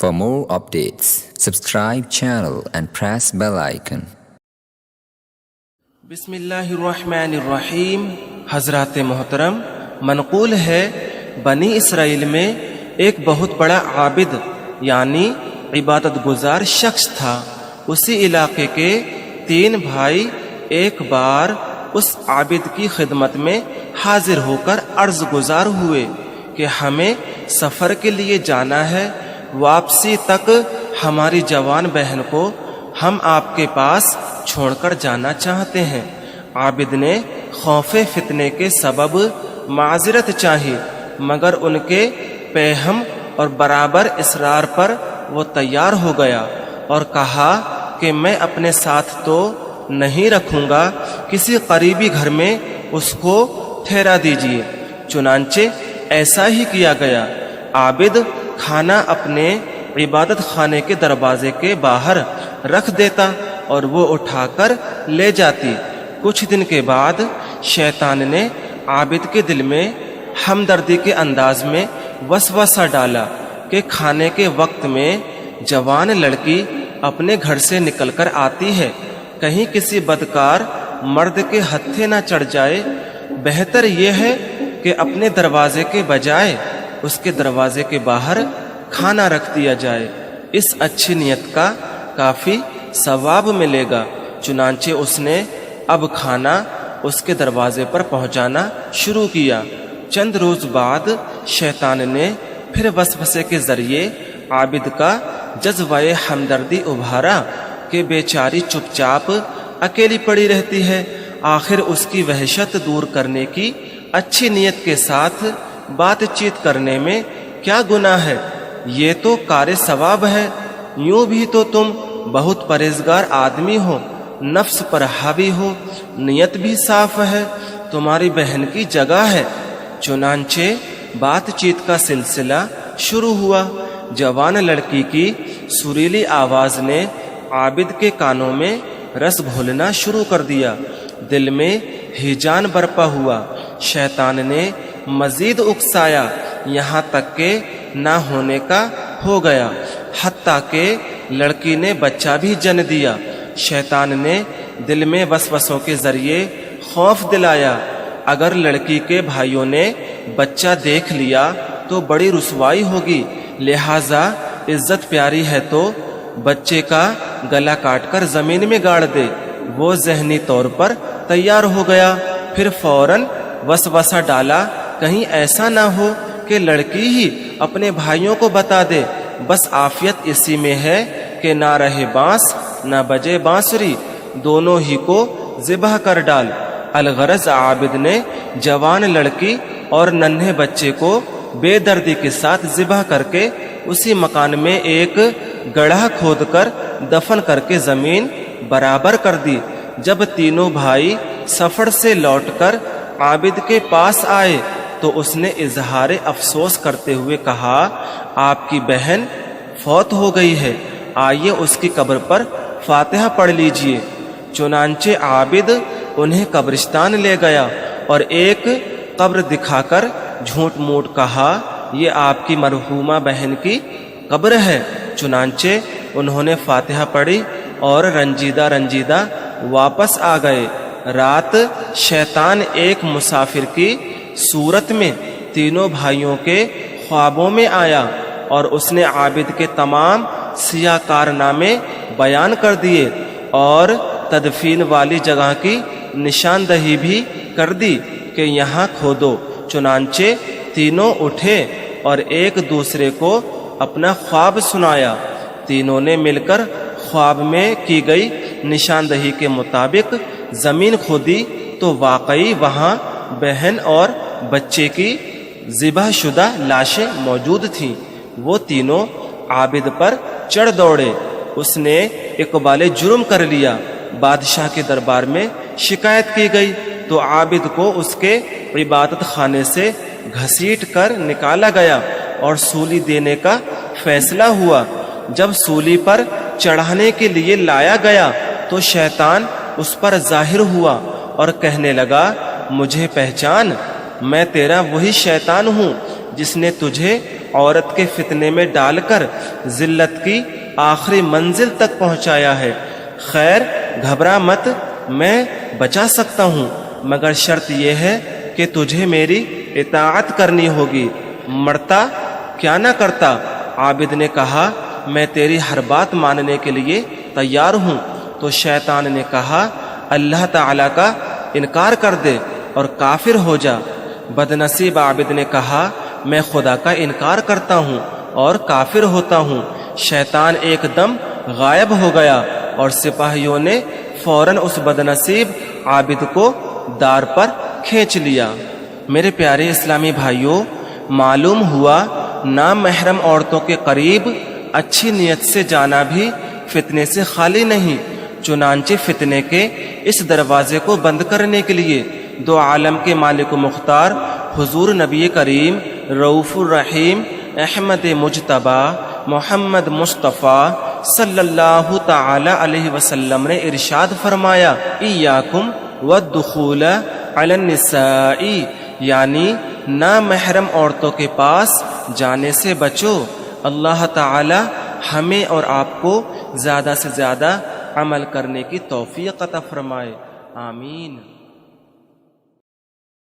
For more updates, subscribe channel and press bell icon. बिस्मिल्लाहिर्रहमानिर्रहीम। हजरात मोहतरम, मनक़ूल है बनी इसराइल में एक बहुत बड़ा आबिद यानी इबादत गुजार शख्स था। उसी इलाके के 3 भाई एक बार उस आबिद की खिदमत में हाजिर होकर अर्ज गुजार हुए कि हमें सफ़र के लिए जाना है, वापसी तक हमारी जवान बहन को हम आपके पास छोड़कर जाना चाहते हैं। आबिद ने खौफे फितने के सबब माजरत चाही, मगर उनके पेहम और बराबर इसरार पर वो तैयार हो गया और कहा कि मैं अपने साथ तो नहीं रखूंगा, किसी करीबी घर में उसको ठहरा दीजिए। चुनांचे ऐसा ही किया गया। आबिद खाना अपने इबादत खाने के दरवाजे के बाहर रख देता और वो उठाकर ले जाती। कुछ दिन के बाद शैतान ने आबिद के दिल में हमदर्दी के अंदाज में वसवसा डाला कि खाने के वक्त में जवान लड़की अपने घर से निकलकर आती है, कहीं किसी बदकार मर्द के हत्थे न चढ़ जाए। बेहतर यह है कि अपने दरवाजे के बजाय उसके दरवाजे के बाहर खाना रख दिया जाए। इस अच्छी नियत का काफ़ी सवाब मिलेगा। चुनांचे उसने अब खाना उसके दरवाजे पर पहुंचाना शुरू किया। चंद रोज बाद शैतान ने फिर वसवसे के जरिए आबिद का जज्बाए हमदर्दी उभारा कि बेचारी चुपचाप अकेली पड़ी रहती है। आखिर उसकी वहशत दूर करने की अच्छी नियत के साथ बातचीत करने में क्या गुनाह है, ये तो कार सवाब है। यूं भी तो तुम बहुत परहेजगार आदमी हो, नफ्स पर हावी हो, नियत भी साफ है, तुम्हारी बहन की जगह है। चुनांचे बातचीत का सिलसिला शुरू हुआ। जवान लड़की की सुरीली आवाज ने आबिद के कानों में रस घोलना शुरू कर दिया। दिल में हिजान बरपा हुआ। शैतान ने मजीद उकसाया, यहाँ तक के ना होने का हो गया, हत्ता के लड़की ने बच्चा भी जन्म दिया। शैतान ने दिल में वसवसों के जरिए खौफ दिलाया, अगर लड़की के भाइयों ने बच्चा देख लिया तो बड़ी रुसवाई होगी, लिहाजा इज्जत प्यारी है तो बच्चे का गला काटकर जमीन में गाड़ दे। वो जहनी तौर पर तैयार हो गया। फिर फौरन वसवसा डाला, कहीं ऐसा ना हो कि लड़की ही अपने भाइयों को बता दे। बस आफियत इसी में है कि ना रहे बांस ना बजे बांसुरी, दोनों ही को ज़िबह कर डाल। अलगरज आबिद ने जवान लड़की और नन्हे बच्चे को बेदर्दी के साथ ज़िबह करके उसी मकान में एक गड्ढा खोदकर दफन करके ज़मीन बराबर कर दी। जब तीनों भाई सफर से लौटकर आबिद के पास आए तो उसने इजहार अफसोस करते हुए कहा, आपकी बहन फौत हो गई है, आइए उसकी कब्र पर फातिहा पढ़ लीजिए। चुनांचे आबिद उन्हें कब्रिस्तान ले गया और एक कब्र दिखाकर झूठ मूठ कहा, ये आपकी मरहूमा बहन की कब्र है। चुनांचे उन्होंने फातिहा पढ़ी और रंजीदा रंजीदा वापस आ गए। रात शैतान एक मुसाफिर की सूरत में तीनों भाइयों के ख्वाबों में आया और उसने आबिद के तमाम सिया कारनामे बयान कर दिए और तदफीन वाली जगह की निशानदही भी कर दी कि यहाँ खोदो। चुनांचे तीनों उठे और एक दूसरे को अपना ख्वाब सुनाया। तीनों ने मिलकर ख्वाब में की गई निशानदही के मुताबिक जमीन खोदी तो वाकई वहाँ बहन और बच्चे की ज़िबह शुदा लाशें मौजूद थीं। वो तीनों आबिद पर चढ़ दौड़े। उसने इकबाल जुर्म कर लिया। बादशाह के दरबार में शिकायत की गई तो आबिद को उसके इबादत खाने से घसीट कर निकाला गया और सूली देने का फैसला हुआ। जब सूली पर चढ़ाने के लिए लाया गया तो शैतान उस पर जाहिर हुआ और कहने लगा, मुझे पहचान, मैं तेरा वही शैतान हूँ जिसने तुझे عورت کے فتنے میں ڈال کر ذلت کی آخری منزل تک پہنچایا ہے۔ خیر گھبرا مت، میں بچا سکتا ہوں، مگر شرط یہ ہے کہ تجھے میری اطاعت کرنی ہوگی، مرتا کیا نہ کرتا۔ عابد نے کہا میں تیری ہر بات ماننے کے لیے تیار ہوں۔ تو شیطان نے کہا اللہ تعالیٰ کا انکار کر دے اور کافر ہو جا۔ بدنصیب عابد نے کہا میں خدا کا انکار کرتا ہوں اور کافر ہوتا ہوں۔ شیطان ایک دم غائب ہو گیا اور سپاہیوں نے فوراً اس بدنصیب عابد کو دار پر کھینچ لیا۔ میرے پیارے اسلامی بھائیوں، معلوم ہوا نامحرم عورتوں کے قریب اچھی نیت سے جانا بھی فتنے سے خالی نہیں۔ چنانچہ فتنے کے اس دروازے کو بند کرنے کے لیے دو عالم کے مالک و مختار حضور نبی کریم رؤوف الرحیم احمد مجتبی محمد مصطفیٰ صلی اللہ تعالی علیہ وسلم نے ارشاد فرمایا ایاکم والدخول علی النساء، یعنی نامحرم عورتوں کے پاس جانے سے بچو۔ اللہ تعالی ہمیں اور آپ کو زیادہ سے زیادہ عمل کرنے کی توفیق عطا فرمائے، آمین۔